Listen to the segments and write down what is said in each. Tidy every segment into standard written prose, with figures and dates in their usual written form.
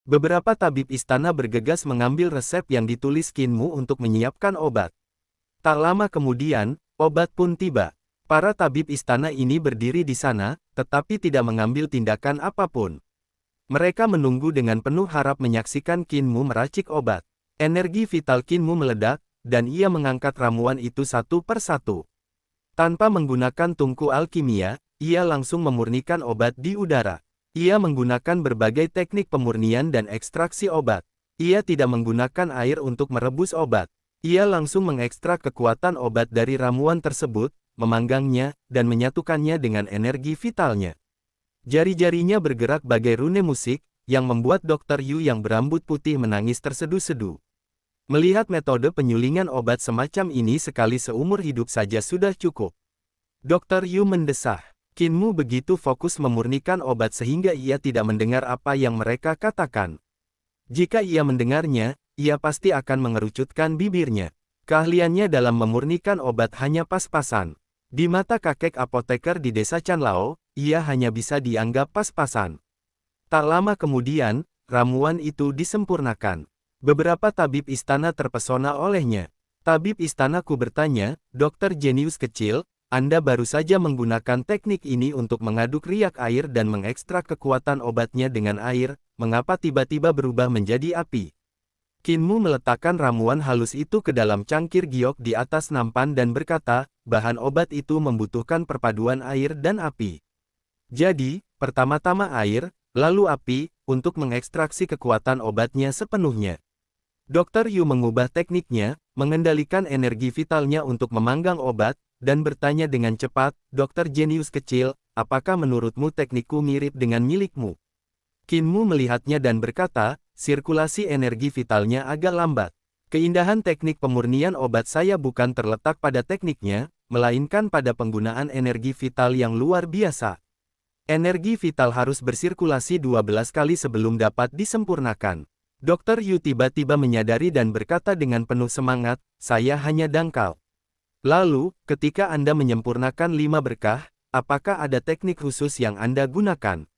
Beberapa tabib istana bergegas mengambil resep yang ditulis Qin Mu untuk menyiapkan obat. Tak lama kemudian, obat pun tiba. Para tabib istana ini berdiri di sana, tetapi tidak mengambil tindakan apapun. Mereka menunggu dengan penuh harap menyaksikan Qin Mu meracik obat. Energi vital Qin Mu meledak, dan ia mengangkat ramuan itu satu per satu. Tanpa menggunakan tungku alkimia, ia langsung memurnikan obat di udara. Ia menggunakan berbagai teknik pemurnian dan ekstraksi obat. Ia tidak menggunakan air untuk merebus obat. Ia langsung mengekstrak kekuatan obat dari ramuan tersebut, memanggangnya, dan menyatukannya dengan energi vitalnya. Jari-jarinya bergerak bagai rune musik, yang membuat Dr. Yu yang berambut putih menangis terseduh-seduh. Melihat metode penyulingan obat semacam ini sekali seumur hidup saja sudah cukup. Dr. Yu mendesah. Qin Mu begitu fokus memurnikan obat sehingga ia tidak mendengar apa yang mereka katakan. Jika ia mendengarnya, ia pasti akan mengerucutkan bibirnya. Keahliannya dalam memurnikan obat hanya pas-pasan. Di mata kakek apoteker di desa Chanlao, ia hanya bisa dianggap pas-pasan. Tak lama kemudian, ramuan itu disempurnakan. Beberapa tabib istana terpesona olehnya. Tabib istanaku bertanya, "Dokter jenius kecil, Anda baru saja menggunakan teknik ini untuk mengaduk riak air dan mengekstrak kekuatan obatnya dengan air, mengapa tiba-tiba berubah menjadi api?" Qin Mu meletakkan ramuan halus itu ke dalam cangkir giok di atas nampan dan berkata, "Bahan obat itu membutuhkan perpaduan air dan api. Jadi, pertama-tama air, lalu api, untuk mengekstraksi kekuatan obatnya sepenuhnya." Dr. Yu mengubah tekniknya, mengendalikan energi vitalnya untuk memanggang obat, dan bertanya dengan cepat, "Dokter jenius kecil, apakah menurutmu teknikku mirip dengan milikmu?" Qin Mu melihatnya dan berkata, "Sirkulasi energi vitalnya agak lambat. Keindahan teknik pemurnian obat saya bukan terletak pada tekniknya, melainkan pada penggunaan energi vital yang luar biasa. Energi vital harus bersirkulasi 12 kali sebelum dapat disempurnakan." Dr. Yu tiba-tiba menyadari dan berkata dengan penuh semangat, "Saya hanya dangkal. Lalu, ketika Anda menyempurnakan 5 berkah, apakah ada teknik khusus yang Anda gunakan?"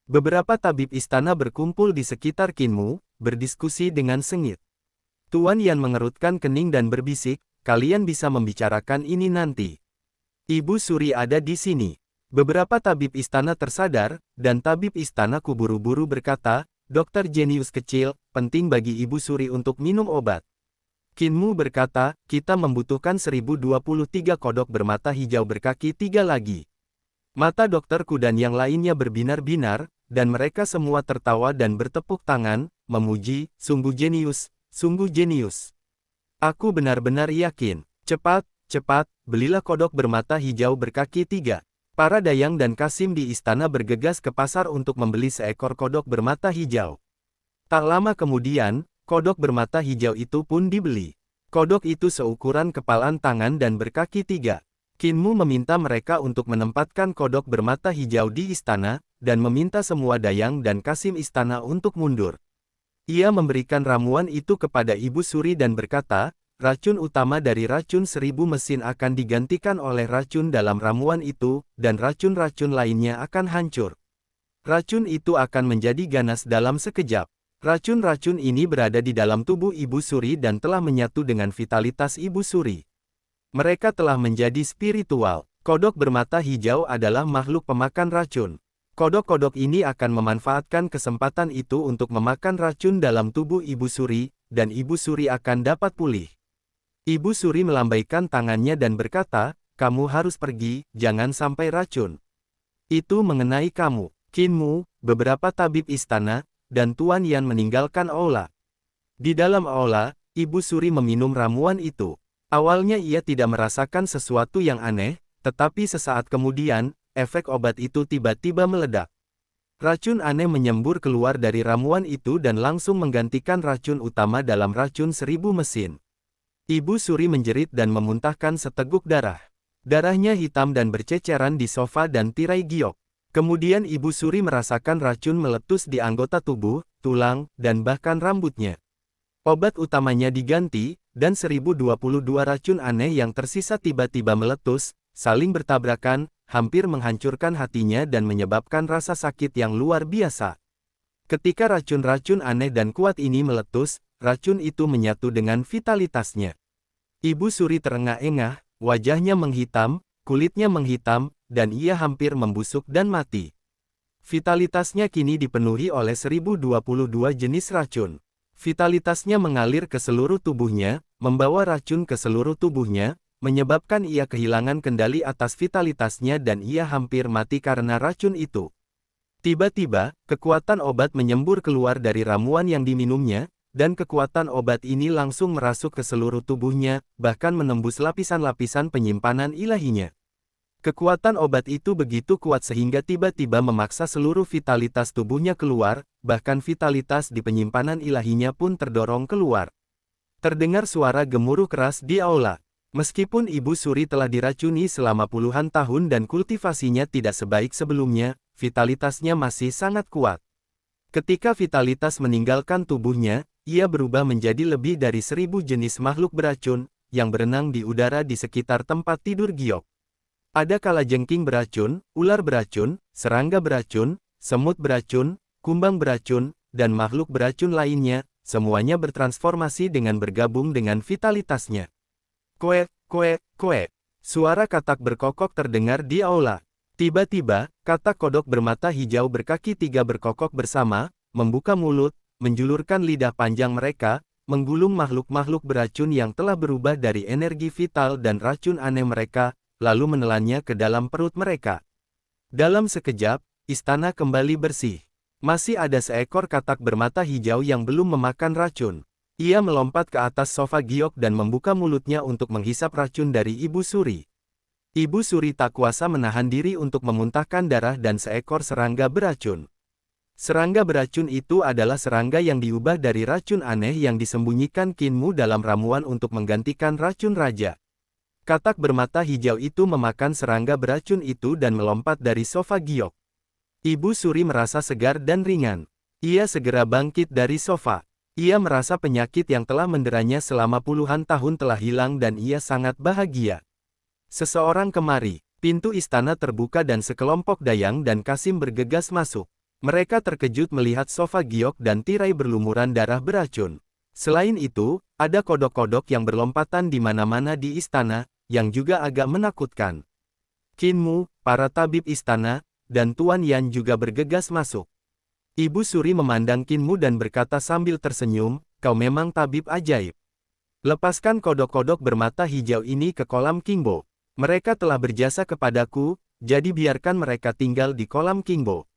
Beberapa tabib istana berkumpul di sekitar Qin Mu, berdiskusi dengan sengit. Tuan Yan mengerutkan kening dan berbisik, "Kalian bisa membicarakan ini nanti. Ibu Suri ada di sini." Beberapa tabib istana tersadar, dan tabib istanaku buru-buru berkata, "Dokter jenius kecil, penting bagi Ibu Suri untuk minum obat." Qin Mu berkata, "Kita membutuhkan 1023 kodok bermata hijau berkaki 3 lagi." Mata dokterku dan yang lainnya berbinar-binar, dan mereka semua tertawa dan bertepuk tangan, memuji, "Sungguh jenius, sungguh jenius. Aku benar-benar yakin. Cepat, cepat, belilah kodok bermata hijau berkaki 3. Para Dayang dan Kasim di istana bergegas ke pasar untuk membeli seekor kodok bermata hijau. Tak lama kemudian, kodok bermata hijau itu pun dibeli. Kodok itu seukuran kepalan tangan dan berkaki 3. Qin Mu meminta mereka untuk menempatkan kodok bermata hijau di istana, dan meminta semua Dayang dan Kasim istana untuk mundur. Ia memberikan ramuan itu kepada Ibu Suri dan berkata, "Racun utama dari racun 1000 mesin akan digantikan oleh racun dalam ramuan itu, dan racun-racun lainnya akan hancur. Racun itu akan menjadi ganas dalam sekejap." Racun-racun ini berada di dalam tubuh Ibu Suri dan telah menyatu dengan vitalitas Ibu Suri. Mereka telah menjadi spiritual. Kodok bermata hijau adalah makhluk pemakan racun. Kodok-kodok ini akan memanfaatkan kesempatan itu untuk memakan racun dalam tubuh Ibu Suri, dan Ibu Suri akan dapat pulih. Ibu Suri melambaikan tangannya dan berkata, "Kamu harus pergi, jangan sampai racun itu mengenai kamu." Qin Mu, beberapa tabib istana, dan Tuan Yan meninggalkan aula. Di dalam aula, Ibu Suri meminum ramuan itu. Awalnya ia tidak merasakan sesuatu yang aneh, tetapi sesaat kemudian, efek obat itu tiba-tiba meledak. Racun aneh menyembur keluar dari ramuan itu dan langsung menggantikan racun utama dalam racun 1000 mesin. Ibu Suri menjerit dan memuntahkan seteguk darah. Darahnya hitam dan berceceran di sofa dan tirai giok. Kemudian Ibu Suri merasakan racun meletus di anggota tubuh, tulang, dan bahkan rambutnya. Obat utamanya diganti, dan 1022 racun aneh yang tersisa tiba-tiba meletus, saling bertabrakan, hampir menghancurkan hatinya dan menyebabkan rasa sakit yang luar biasa. Ketika racun-racun aneh dan kuat ini meletus, racun itu menyatu dengan vitalitasnya. Ibu Suri terengah-engah, wajahnya menghitam, kulitnya menghitam, dan ia hampir membusuk dan mati. Vitalitasnya kini dipenuhi oleh 1022 jenis racun. Vitalitasnya mengalir ke seluruh tubuhnya, membawa racun ke seluruh tubuhnya, menyebabkan ia kehilangan kendali atas vitalitasnya dan ia hampir mati karena racun itu. Tiba-tiba, kekuatan obat menyembur keluar dari ramuan yang diminumnya, dan kekuatan obat ini langsung merasuk ke seluruh tubuhnya, bahkan menembus lapisan-lapisan penyimpanan ilahinya. Kekuatan obat itu begitu kuat sehingga tiba-tiba memaksa seluruh vitalitas tubuhnya keluar, bahkan vitalitas di penyimpanan ilahinya pun terdorong keluar. Terdengar suara gemuruh keras di aula. Meskipun Ibu Suri telah diracuni selama puluhan tahun dan kultivasinya tidak sebaik sebelumnya, vitalitasnya masih sangat kuat. Ketika vitalitas meninggalkan tubuhnya, ia berubah menjadi lebih dari 1000 jenis makhluk beracun, yang berenang di udara di sekitar tempat tidur Giok. Ada kalajengking beracun, ular beracun, serangga beracun, semut beracun, kumbang beracun, dan makhluk beracun lainnya, semuanya bertransformasi dengan bergabung dengan vitalitasnya. Koek, koek, koek. Suara katak berkokok terdengar di aula. Tiba-tiba, katak kodok bermata hijau berkaki 3 berkokok bersama, membuka mulut, menjulurkan lidah panjang mereka, menggulung makhluk-makhluk beracun yang telah berubah dari energi vital dan racun aneh mereka, lalu menelannya ke dalam perut mereka. Dalam sekejap, istana kembali bersih. Masih ada seekor katak bermata hijau yang belum memakan racun. Ia melompat ke atas sofa Giok dan membuka mulutnya untuk menghisap racun dari Ibu Suri. Ibu Suri tak kuasa menahan diri untuk memuntahkan darah dan seekor serangga beracun. Serangga beracun itu adalah serangga yang diubah dari racun aneh yang disembunyikan Kinmu dalam ramuan untuk menggantikan racun raja. Katak bermata hijau itu memakan serangga beracun itu dan melompat dari sofa Giok. Ibu Suri merasa segar dan ringan. Ia segera bangkit dari sofa. Ia merasa penyakit yang telah menderanya selama puluhan tahun telah hilang dan ia sangat bahagia. Seseorang kemari. Pintu istana terbuka dan sekelompok dayang dan Kasim bergegas masuk. Mereka terkejut melihat sofa Giok dan tirai berlumuran darah beracun. Selain itu, ada kodok-kodok yang berlompatan di mana-mana di istana, yang juga agak menakutkan. Kinmu, para tabib istana, dan Tuan Yan juga bergegas masuk. Ibu Suri memandang Kinmu dan berkata sambil tersenyum, kau memang tabib ajaib. Lepaskan kodok-kodok bermata hijau ini ke kolam Kingbo. Mereka telah berjasa kepadaku, jadi biarkan mereka tinggal di kolam Kingbo.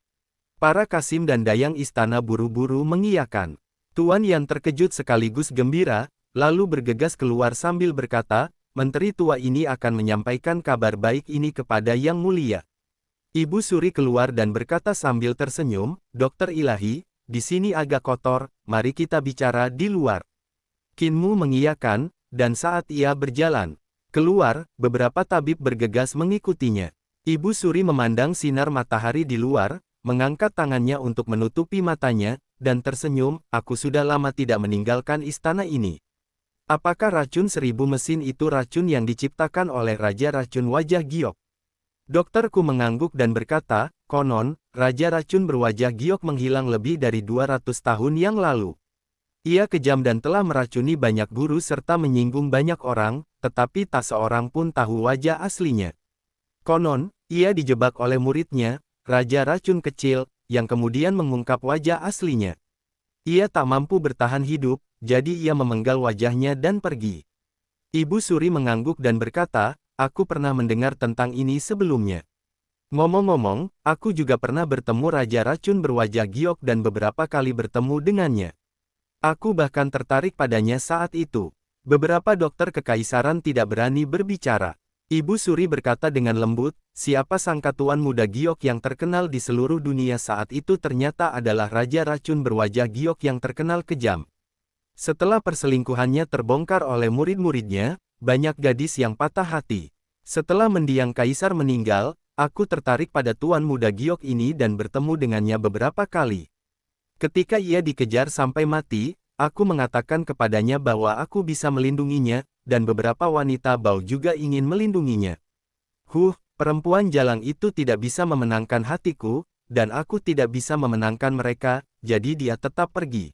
Para Kasim dan dayang istana buru-buru mengiyakan. Tuan Yan terkejut sekaligus gembira, lalu bergegas keluar sambil berkata, Menteri tua ini akan menyampaikan kabar baik ini kepada Yang Mulia. Ibu Suri keluar dan berkata sambil tersenyum, Dokter Ilahi, di sini agak kotor, mari kita bicara di luar. Kinmu mengiyakan, dan saat ia berjalan keluar, beberapa tabib bergegas mengikutinya. Ibu Suri memandang sinar matahari di luar, mengangkat tangannya untuk menutupi matanya, dan tersenyum, aku sudah lama tidak meninggalkan istana ini. Apakah racun 1000 mesin itu racun yang diciptakan oleh Raja Racun Wajah Giok? Dokterku mengangguk dan berkata, konon, Raja Racun Berwajah Giok menghilang lebih dari 200 tahun yang lalu. Ia kejam dan telah meracuni banyak guru serta menyinggung banyak orang, tetapi tak seorang pun tahu wajah aslinya. Konon, ia dijebak oleh muridnya, Raja Racun Kecil, yang kemudian mengungkap wajah aslinya. Ia tak mampu bertahan hidup, jadi ia memenggal wajahnya dan pergi. Ibu Suri mengangguk dan berkata, aku pernah mendengar tentang ini sebelumnya. Ngomong-ngomong, aku juga pernah bertemu Raja Racun Berwajah Giok dan beberapa kali bertemu dengannya. Aku bahkan tertarik padanya saat itu. Beberapa dokter kekaisaran tidak berani berbicara. Ibu Suri berkata dengan lembut, siapa sangka tuan muda Giok yang terkenal di seluruh dunia saat itu ternyata adalah Raja Racun Berwajah Giok yang terkenal kejam. Setelah perselingkuhannya terbongkar oleh murid-muridnya, banyak gadis yang patah hati. Setelah mendiang kaisar meninggal, aku tertarik pada tuan muda Giok ini dan bertemu dengannya beberapa kali. Ketika ia dikejar sampai mati, aku mengatakan kepadanya bahwa aku bisa melindunginya, dan beberapa wanita bau juga ingin melindunginya. Perempuan jalang itu tidak bisa memenangkan hatiku, dan aku tidak bisa memenangkan mereka, jadi dia tetap pergi.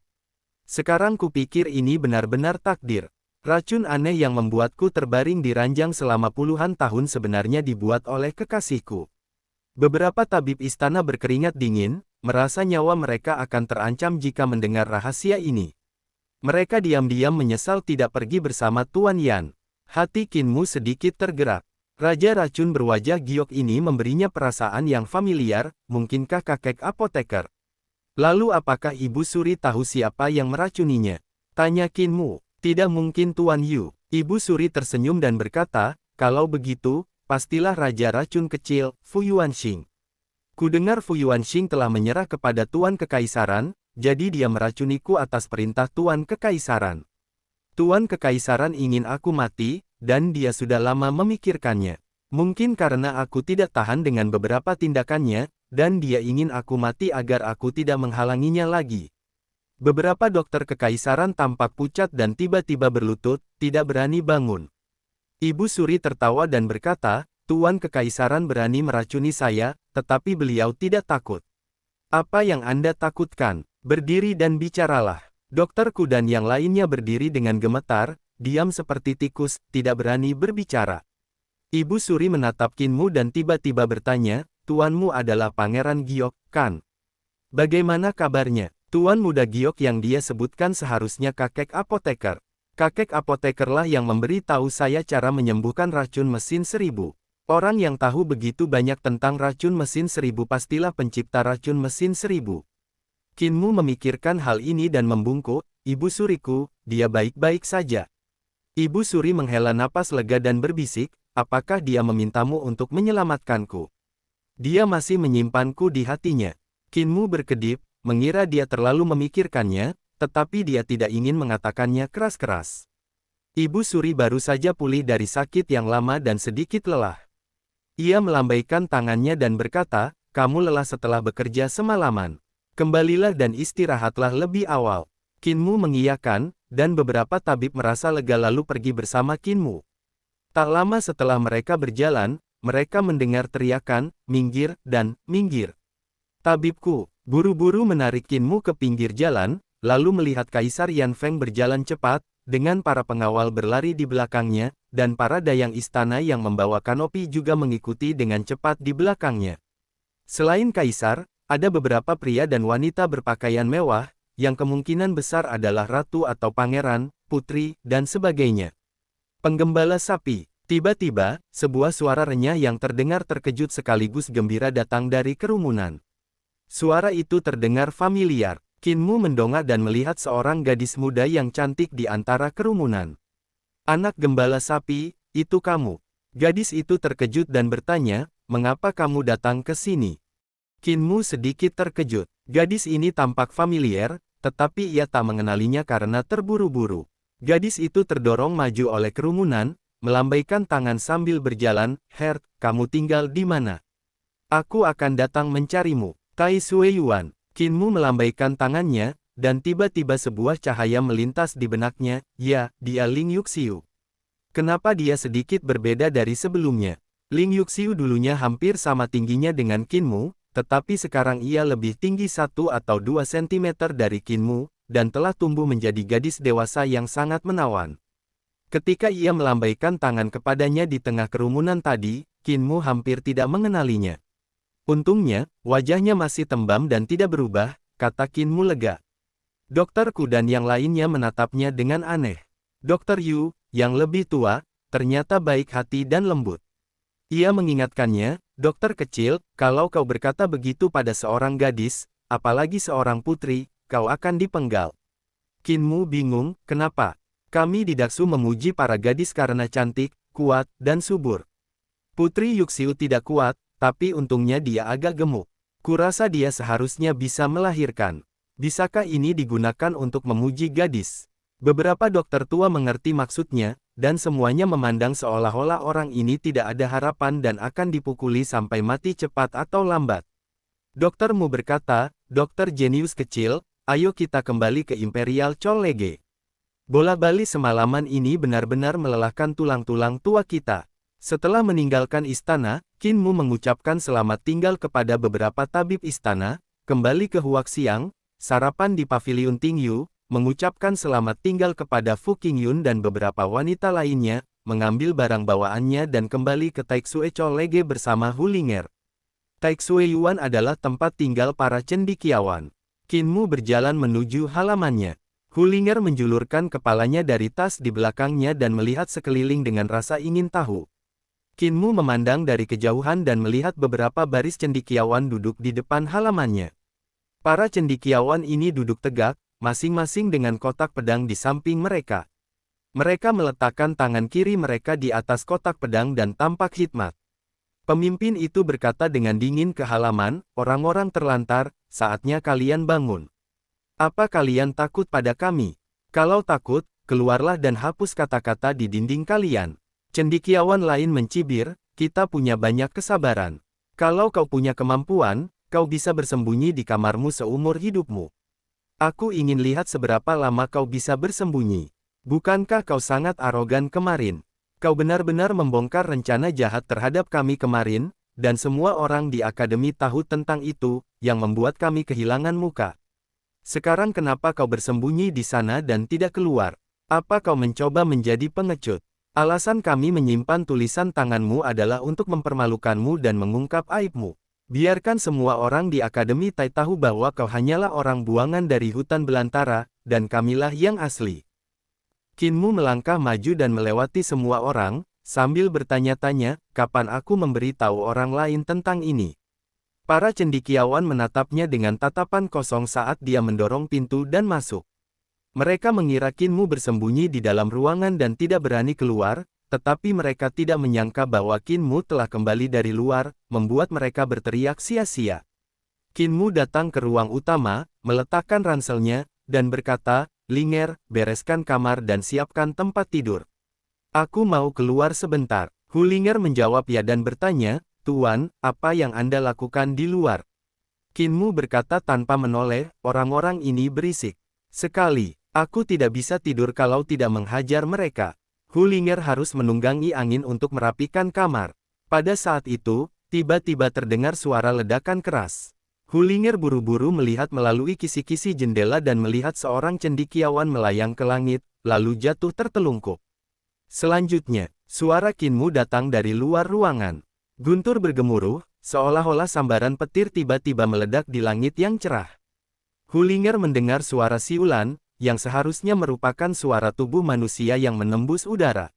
Sekarang kupikir ini benar-benar takdir. Racun aneh yang membuatku terbaring di ranjang selama puluhan tahun sebenarnya dibuat oleh kekasihku. Beberapa tabib istana berkeringat dingin, merasa nyawa mereka akan terancam jika mendengar rahasia ini. Mereka diam-diam menyesal tidak pergi bersama Tuan Yan. Hati Kinmu sedikit tergerak. Raja racun berwajah giok ini memberinya perasaan yang familiar, mungkinkah kakek apoteker? Lalu apakah Ibu Suri tahu siapa yang meracuninya? Tanya Kinmu. Tidak mungkin Tuan Yu. Ibu Suri tersenyum dan berkata, kalau begitu, pastilah Raja Racun Kecil, Fu Yuanxing. Kudengar Fu Yuanxing telah menyerah kepada Tuan Kekaisaran, jadi dia meracuniku atas perintah Tuan Kekaisaran. Tuan Kekaisaran ingin aku mati, dan dia sudah lama memikirkannya. Mungkin karena aku tidak tahan dengan beberapa tindakannya, dan dia ingin aku mati agar aku tidak menghalanginya lagi. Beberapa dokter kekaisaran tampak pucat dan tiba-tiba berlutut, tidak berani bangun. Ibu Suri tertawa dan berkata, Tuan Kekaisaran berani meracuni saya, tetapi beliau tidak takut. Apa yang Anda takutkan? Berdiri dan bicaralah. Dokterku dan yang lainnya berdiri dengan gemetar, diam seperti tikus, tidak berani berbicara. Ibu Suri menatap Kinmu dan tiba-tiba bertanya, Tuanmu adalah Pangeran Giok, kan? Bagaimana kabarnya? Tuan muda Giok yang dia sebutkan seharusnya kakek apoteker. Kakek apotekerlah yang memberi tahu saya cara menyembuhkan racun mesin 1000. Orang yang tahu begitu banyak tentang racun mesin 1000 pastilah pencipta racun mesin 1000. Kinmu memikirkan hal ini dan membungkuk, Ibu Suriku, dia baik-baik saja. Ibu Suri menghela napas lega dan berbisik, apakah dia memintamu untuk menyelamatkanku? Dia masih menyimpanku di hatinya. Kinmu berkedip, mengira dia terlalu memikirkannya, tetapi dia tidak ingin mengatakannya keras-keras. Ibu Suri baru saja pulih dari sakit yang lama dan sedikit lelah. Ia melambaikan tangannya dan berkata, kamu lelah setelah bekerja semalaman. Kembalilah dan istirahatlah lebih awal. Kinmu mengiyakan, dan beberapa tabib merasa lega lalu pergi bersama Kinmu. Tak lama setelah mereka berjalan, mereka mendengar teriakan, minggir, dan minggir. Tabibku, buru-buru menarik Kinmu ke pinggir jalan, lalu melihat Kaisar Yan Feng berjalan cepat, dengan para pengawal berlari di belakangnya, dan para dayang istana yang membawa kanopi juga mengikuti dengan cepat di belakangnya. Selain Kaisar, ada beberapa pria dan wanita berpakaian mewah, yang kemungkinan besar adalah ratu atau pangeran, putri, dan sebagainya. Penggembala sapi. Tiba-tiba, sebuah suara renyah yang terdengar terkejut sekaligus gembira datang dari kerumunan. Suara itu terdengar familiar. Kinmu mendongak dan melihat seorang gadis muda yang cantik di antara kerumunan. Anak gembala sapi, itu kamu. Gadis itu terkejut dan bertanya, mengapa kamu datang ke sini? Kinmu sedikit terkejut. Gadis ini tampak familiar, tetapi ia tak mengenalinya karena terburu-buru. Gadis itu terdorong maju oleh kerumunan, melambaikan tangan sambil berjalan, Her, kamu tinggal di mana? Aku akan datang mencarimu. Tai Sui Yuan. Kinmu melambaikan tangannya, dan tiba-tiba sebuah cahaya melintas di benaknya, ya, dia Ling Yuxiu. Kenapa dia sedikit berbeda dari sebelumnya? Ling Yuxiu dulunya hampir sama tingginya dengan Kinmu, tetapi sekarang ia lebih tinggi 1 atau 2 cm dari Kinmu, dan telah tumbuh menjadi gadis dewasa yang sangat menawan. Ketika ia melambaikan tangan kepadanya di tengah kerumunan tadi, Kinmu hampir tidak mengenalinya. Untungnya, wajahnya masih tembam dan tidak berubah, kata Kinmu lega. Dokterku dan yang lainnya menatapnya dengan aneh. Dokter Yu, yang lebih tua, ternyata baik hati dan lembut. Ia mengingatkannya, dokter kecil, kalau kau berkata begitu pada seorang gadis, apalagi seorang putri, kau akan dipenggal. Kinmu bingung, kenapa? Kami didaksu memuji para gadis karena cantik, kuat, dan subur. Putri Yuxiu tidak kuat, tapi untungnya dia agak gemuk. Kurasa dia seharusnya bisa melahirkan. Bisakah ini digunakan untuk memuji gadis? Beberapa dokter tua mengerti maksudnya, dan semuanya memandang seolah-olah orang ini tidak ada harapan dan akan dipukuli sampai mati cepat atau lambat. Doktermu berkata, dokter jenius kecil, ayo kita kembali ke Imperial Chollege. Bola-bali semalaman ini benar-benar melelahkan tulang-tulang tua kita. Setelah meninggalkan istana, Kinmu mengucapkan selamat tinggal kepada beberapa tabib istana, kembali ke Huaxiang, sarapan di Paviliun Tingyu, mengucapkan selamat tinggal kepada Fu Qingyun dan beberapa wanita lainnya, mengambil barang bawaannya dan kembali ke Taixue College bersama Hu Ling'er. Taixue Yuan adalah tempat tinggal para cendekiawan. Qin Mu berjalan menuju halamannya. Hu Ling'er menjulurkan kepalanya dari tas di belakangnya dan melihat sekeliling dengan rasa ingin tahu. Qin Mu memandang dari kejauhan dan melihat beberapa baris cendekiawan duduk di depan halamannya. Para cendekiawan ini duduk tegak, masing-masing dengan kotak pedang di samping mereka. Mereka meletakkan tangan kiri mereka di atas kotak pedang dan tampak hikmat. Pemimpin itu berkata dengan dingin ke halaman, "Orang-orang terlantar, saatnya kalian bangun. Apa kalian takut pada kami? Kalau takut, keluarlah dan hapus kata-kata di dinding kalian." Cendekiawan lain mencibir, "Kita punya banyak kesabaran. Kalau kau punya kemampuan, kau bisa bersembunyi di kamarmu seumur hidupmu. Aku ingin lihat seberapa lama kau bisa bersembunyi. Bukankah kau sangat arogan kemarin? Kau benar-benar membongkar rencana jahat terhadap kami kemarin, dan semua orang di akademi tahu tentang itu, yang membuat kami kehilangan muka. Sekarang kenapa kau bersembunyi di sana dan tidak keluar? Apa kau mencoba menjadi pengecut? Alasan kami menyimpan tulisan tanganmu adalah untuk mempermalukanmu dan mengungkap aibmu. Biarkan semua orang di Akademi Tai tahu bahwa kau hanyalah orang buangan dari hutan belantara, dan kamilah yang asli." Qin Mu melangkah maju dan melewati semua orang, sambil bertanya-tanya, "Kapan aku memberitahu orang lain tentang ini?" Para cendekiawan menatapnya dengan tatapan kosong saat dia mendorong pintu dan masuk. Mereka mengira Qin Mu bersembunyi di dalam ruangan dan tidak berani keluar, tetapi mereka tidak menyangka bahwa Qin Mu telah kembali dari luar, membuat mereka berteriak sia-sia. Qin Mu datang ke ruang utama, meletakkan ranselnya, dan berkata, "Ling'er, bereskan kamar dan siapkan tempat tidur. Aku mau keluar sebentar." Hu Ling'er menjawab ya dan bertanya, "Tuan, apa yang Anda lakukan di luar?" Qin Mu berkata tanpa menoleh, "Orang-orang ini berisik sekali. Aku tidak bisa tidur kalau tidak menghajar mereka." Hu Ling'er harus menunggangi angin untuk merapikan kamar. Pada saat itu, tiba-tiba terdengar suara ledakan keras. Hu Ling'er buru-buru melihat melalui kisi-kisi jendela dan melihat seorang cendekiawan melayang ke langit, lalu jatuh tertelungkup. Selanjutnya, suara Qin Mu datang dari luar ruangan. Guntur bergemuruh, seolah-olah sambaran petir tiba-tiba meledak di langit yang cerah. Hu Ling'er mendengar suara siulan, yang seharusnya merupakan suara tubuh manusia yang menembus udara.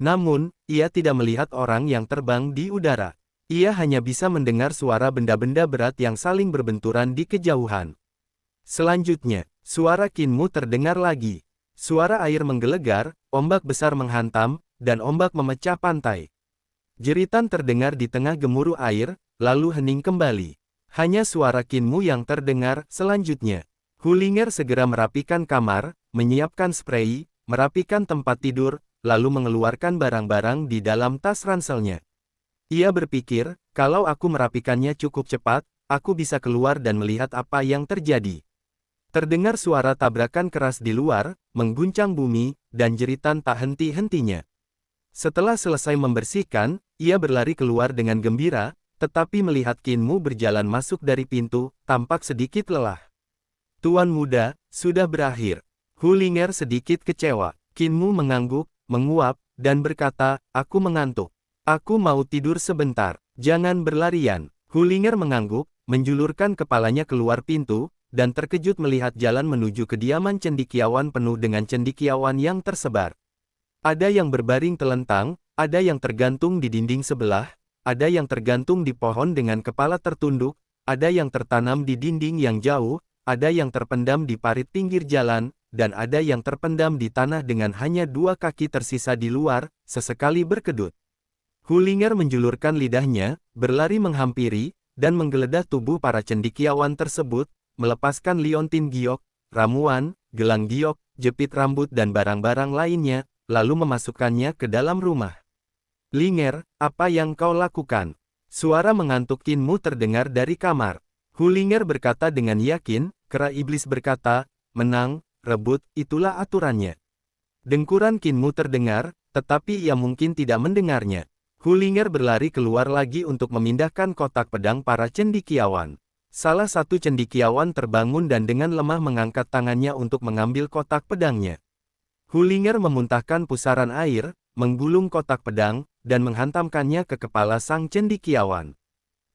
Namun, ia tidak melihat orang yang terbang di udara. Ia hanya bisa mendengar suara benda-benda berat yang saling berbenturan di kejauhan. Selanjutnya, suara Qin Mu terdengar lagi. Suara air menggelegar, ombak besar menghantam, dan ombak memecah pantai. Jeritan terdengar di tengah gemuruh air, lalu hening kembali. Hanya suara Qin Mu yang terdengar. Selanjutnya, Hu Ling'er segera merapikan kamar, menyiapkan sprei, merapikan tempat tidur, lalu mengeluarkan barang-barang di dalam tas ranselnya. Ia berpikir, kalau aku merapikannya cukup cepat, aku bisa keluar dan melihat apa yang terjadi. Terdengar suara tabrakan keras di luar, mengguncang bumi, dan jeritan tak henti-hentinya. Setelah selesai membersihkan, ia berlari keluar dengan gembira, tetapi melihat Qin Mu berjalan masuk dari pintu, tampak sedikit lelah. "Tuan muda, sudah berakhir." Hu Ling'er sedikit kecewa. Qin Mu mengangguk, menguap, dan berkata, "Aku mengantuk. Aku mau tidur sebentar. Jangan berlarian." Hu Ling'er mengangguk, menjulurkan kepalanya keluar pintu, dan terkejut melihat jalan menuju kediaman cendekiawan penuh dengan cendekiawan yang tersebar. Ada yang berbaring telentang, ada yang tergantung di dinding sebelah, ada yang tergantung di pohon dengan kepala tertunduk, ada yang tertanam di dinding yang jauh, ada yang terpendam di parit pinggir jalan, dan ada yang terpendam di tanah dengan hanya 2 kaki tersisa di luar, sesekali berkedut. Hu Ling'er menjulurkan lidahnya, berlari menghampiri, dan menggeledah tubuh para cendekiawan tersebut, melepaskan liontin giok, ramuan, gelang giok, jepit rambut dan barang-barang lainnya, lalu memasukkannya ke dalam rumah. "Ling'er, apa yang kau lakukan?" Suara mengantuk Qin Mu terdengar dari kamar. Hu Ling'er berkata dengan yakin, "Kera iblis berkata, menang, rebut, itulah aturannya." Dengkuran Qin Mu terdengar, tetapi ia mungkin tidak mendengarnya. Hu Ling'er berlari keluar lagi untuk memindahkan kotak pedang para cendekiawan. Salah satu cendekiawan terbangun dan dengan lemah mengangkat tangannya untuk mengambil kotak pedangnya. Hulinger memuntahkan pusaran air, menggulung kotak pedang, dan menghantamkannya ke kepala sang cendekiawan.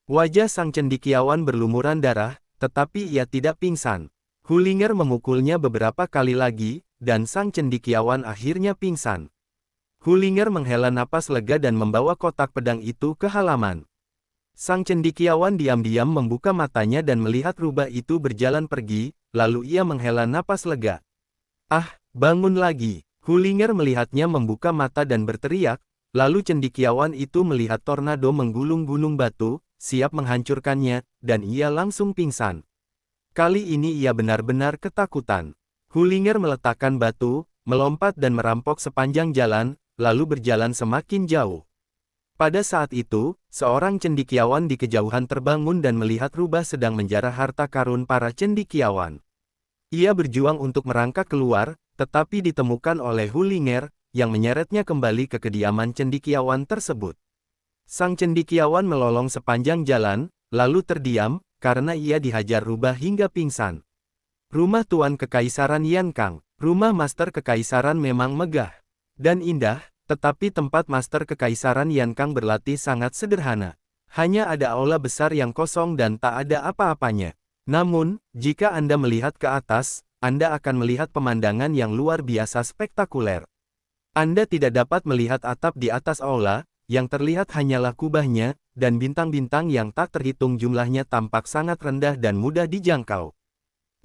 Wajah sang cendekiawan berlumuran darah, tetapi ia tidak pingsan. Hulinger memukulnya beberapa kali lagi, dan sang cendekiawan akhirnya pingsan. Hulinger menghela napas lega dan membawa kotak pedang itu ke halaman. Sang cendekiawan diam-diam membuka matanya dan melihat rubah itu berjalan pergi, lalu ia menghela napas lega. "Ah, bangun lagi!" Hulinger melihatnya membuka mata dan berteriak, lalu cendekiawan itu melihat tornado menggulung gunung batu, siap menghancurkannya, dan ia langsung pingsan. Kali ini ia benar-benar ketakutan. Hulinger meletakkan batu, melompat dan merampok sepanjang jalan, lalu berjalan semakin jauh. Pada saat itu, seorang cendekiawan di kejauhan terbangun dan melihat rubah sedang menjarah harta karun para cendekiawan. Ia berjuang untuk merangkak keluar, tetapi ditemukan oleh Hulinger, yang menyeretnya kembali ke kediaman cendekiawan tersebut. Sang cendekiawan melolong sepanjang jalan, lalu terdiam, karena ia dihajar rubah hingga pingsan. Rumah Tuan Kekaisaran Yankang. Rumah Master Kekaisaran memang megah dan indah, tetapi tempat Master Kekaisaran Yankang berlatih sangat sederhana. Hanya ada aula besar yang kosong dan tak ada apa-apanya. Namun, jika Anda melihat ke atas, Anda akan melihat pemandangan yang luar biasa spektakuler. Anda tidak dapat melihat atap di atas aula, yang terlihat hanyalah kubahnya, dan bintang-bintang yang tak terhitung jumlahnya tampak sangat rendah dan mudah dijangkau.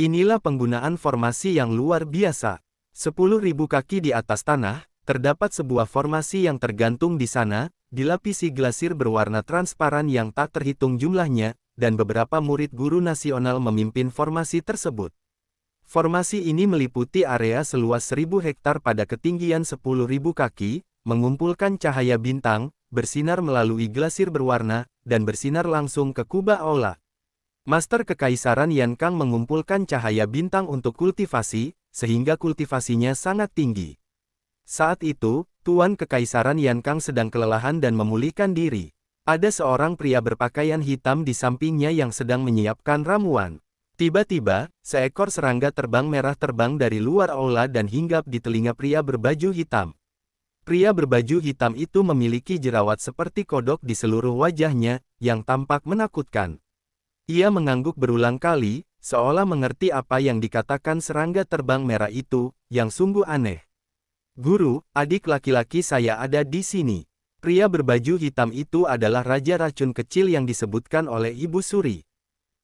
Inilah penggunaan formasi yang luar biasa. 10.000 kaki di atas tanah, terdapat sebuah formasi yang tergantung di sana, dilapisi glasir berwarna transparan yang tak terhitung jumlahnya, dan beberapa murid guru nasional memimpin formasi tersebut. Formasi ini meliputi area seluas 1.000 hektar pada ketinggian 10.000 kaki, mengumpulkan cahaya bintang, bersinar melalui glasir berwarna, dan bersinar langsung ke kubah aula. Master Kekaisaran Yankang mengumpulkan cahaya bintang untuk kultivasi, sehingga kultivasinya sangat tinggi. Saat itu, Tuan Kekaisaran Yankang sedang kelelahan dan memulihkan diri. Ada seorang pria berpakaian hitam di sampingnya yang sedang menyiapkan ramuan. Tiba-tiba, seekor serangga terbang merah terbang dari luar aula dan hinggap di telinga pria berbaju hitam. Pria berbaju hitam itu memiliki jerawat seperti kodok di seluruh wajahnya, yang tampak menakutkan. Ia mengangguk berulang kali, seolah mengerti apa yang dikatakan serangga terbang merah itu, yang sungguh aneh. "Guru, adik laki-laki saya ada di sini." Pria berbaju hitam itu adalah raja racun kecil yang disebutkan oleh Ibu Suri.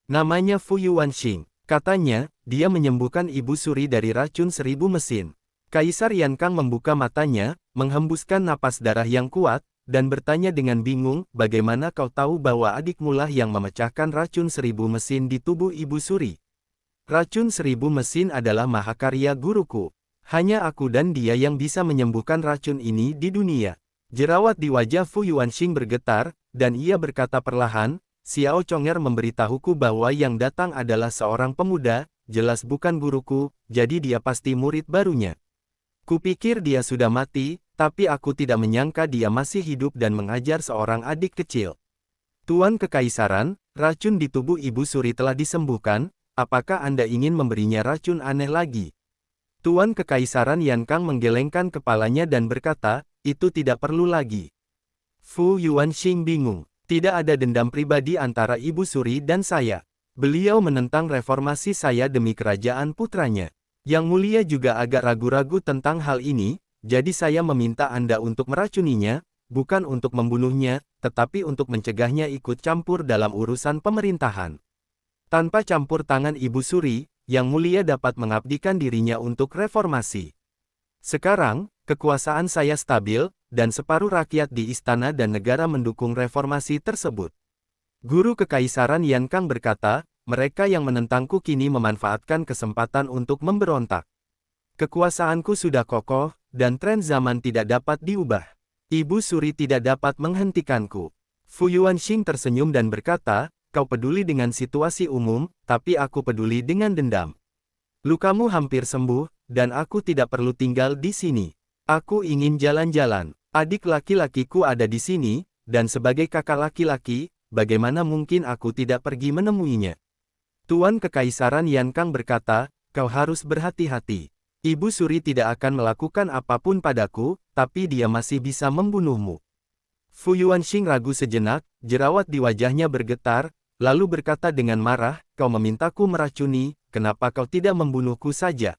Namanya Fu Yuanxing. Katanya, dia menyembuhkan Ibu Suri dari racun 1.000 mesin. Kaisar Yankang membuka matanya, menghembuskan napas darah yang kuat, dan bertanya dengan bingung, "Bagaimana kau tahu bahwa adikmu lah yang memecahkan racun 1.000 mesin di tubuh Ibu Suri?" "Racun 1.000 mesin adalah mahakarya guruku. Hanya aku dan dia yang bisa menyembuhkan racun ini di dunia." Jerawat di wajah Fu Yuanxing bergetar, dan ia berkata perlahan, "Xiao Conger memberitahuku bahwa yang datang adalah seorang pemuda, jelas bukan guruku, jadi dia pasti murid barunya. Kupikir dia sudah mati, tapi aku tidak menyangka dia masih hidup dan mengajar seorang adik kecil." "Tuan Kekaisaran, racun di tubuh Ibu Suri telah disembuhkan, apakah Anda ingin memberinya racun aneh lagi?" Tuan Kekaisaran Yankang menggelengkan kepalanya dan berkata, "Itu tidak perlu lagi." Fu Yuanxing bingung. Tidak ada dendam pribadi antara Ibu Suri dan saya. Beliau menentang reformasi saya demi kerajaan putranya. Yang Mulia juga agak ragu-ragu tentang hal ini, jadi saya meminta Anda untuk meracuninya, bukan untuk membunuhnya, tetapi untuk mencegahnya ikut campur dalam urusan pemerintahan. Tanpa campur tangan Ibu Suri, Yang Mulia dapat mengabdikan dirinya untuk reformasi. Sekarang, kekuasaan saya stabil, dan separuh rakyat di istana dan negara mendukung reformasi tersebut. Guru Kekaisaran Yankang berkata, "Mereka yang menentangku kini memanfaatkan kesempatan untuk memberontak. Kekuasaanku sudah kokoh, dan tren zaman tidak dapat diubah. Ibu Suri tidak dapat menghentikanku." Fu Yuanxing tersenyum dan berkata, "Kau peduli dengan situasi umum, tapi aku peduli dengan dendam. Lukamu hampir sembuh, dan aku tidak perlu tinggal di sini. Aku ingin jalan-jalan. Adik laki-lakiku ada di sini, dan sebagai kakak laki-laki, bagaimana mungkin aku tidak pergi menemuinya?" Tuan Kekaisaran Yankang berkata, kau harus berhati-hati. Ibu Suri tidak akan melakukan apapun padaku, tapi dia masih bisa membunuhmu. Fu Yuanxing ragu sejenak, jerawat di wajahnya bergetar, lalu berkata dengan marah, kau memintaku meracuni, kenapa kau tidak membunuhku saja?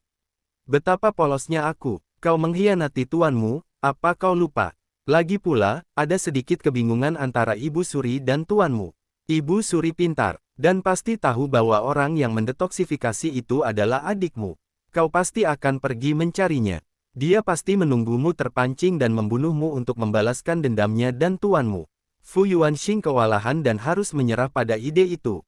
Betapa polosnya aku, kau mengkhianati tuanmu, apa kau lupa? Lagi pula, ada sedikit kebingungan antara Ibu Suri dan tuanmu. Ibu Suri pintar, dan pasti tahu bahwa orang yang mendetoksifikasi itu adalah adikmu. Kau pasti akan pergi mencarinya. Dia pasti menunggumu terpancing dan membunuhmu untuk membalaskan dendamnya dan tuanmu. Fu Yuanxing kewalahan dan harus menyerah pada ide itu.